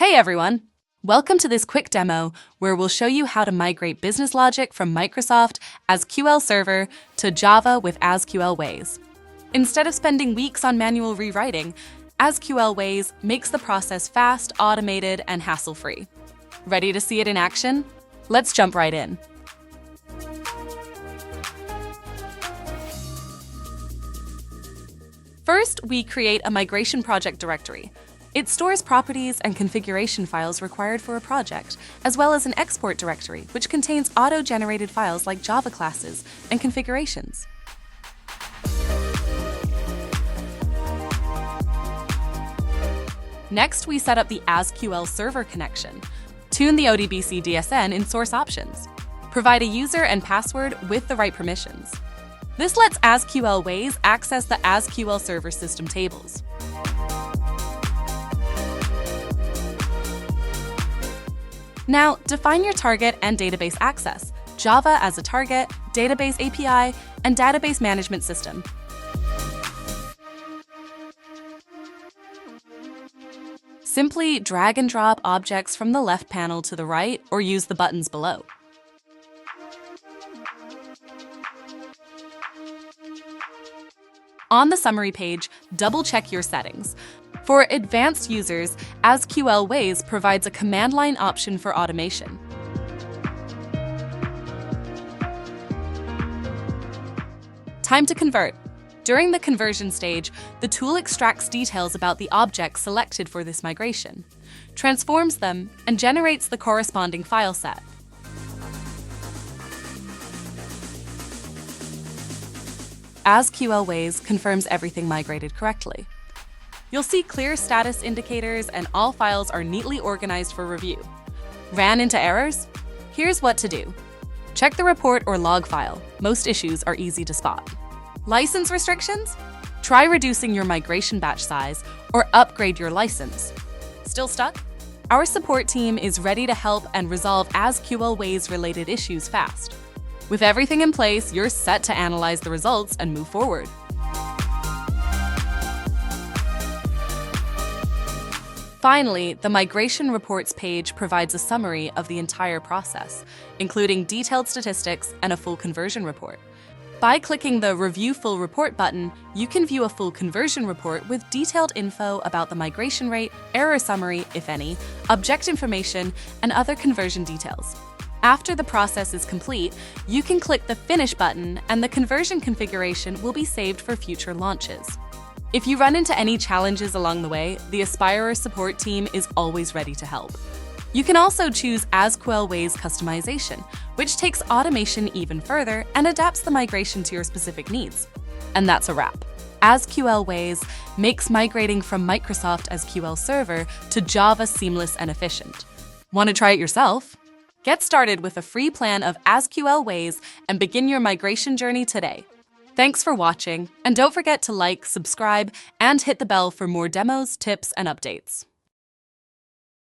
Hey everyone! Welcome to this quick demo where we'll show you how to migrate business logic from Microsoft SQL Server to Java with SQLWays. Instead of spending weeks on manual rewriting, SQLWays makes the process fast, automated, and hassle-free. Ready to see it in action? Let's jump right in. First, we create a migration project directory. It stores properties and configuration files required for a project, as well as an export directory, which contains auto-generated files like Java classes and configurations. Next, we set up the SQL Server connection. Tune the ODBC DSN in source options. Provide a user and password with the right permissions. This lets SQLWays access the SQL Server system tables. Now, define your target and database access, Java as a target, database API, and database management system. Simply drag and drop objects from the left panel to the right or use the buttons below. On the summary page, double-check your settings. For advanced users, SQLWays provides a command line option for automation. Time to convert. During the conversion stage, the tool extracts details about the objects selected for this migration, transforms them, and generates the corresponding file set. SQLWays confirms everything migrated correctly. You'll see clear status indicators and all files are neatly organized for review. Ran into errors? Here's what to do. Check the report or log file. Most issues are easy to spot. License restrictions? Try reducing your migration batch size or upgrade your license. Still stuck? Our support team is ready to help and resolve SQLWays-related issues fast. With everything in place, you're set to analyze the results and move forward. Finally, the Migration Reports page provides a summary of the entire process, including detailed statistics and a full conversion report. By clicking the Review Full Report button, you can view a full conversion report with detailed info about the migration rate, error summary, if any, object information, and other conversion details. After the process is complete, you can click the Finish button and the conversion configuration will be saved for future launches. If you run into any challenges along the way, the Ispirer support team is always ready to help. You can also choose SQLWays customization, which takes automation even further and adapts the migration to your specific needs. And that's a wrap. SQLWays makes migrating from Microsoft SQL Server to Java seamless and efficient. Want to try it yourself? Get started with a free plan of SQLWays and begin your migration journey today. Thanks for watching, and don't forget to like, subscribe, and hit the bell for more demos, tips, and updates.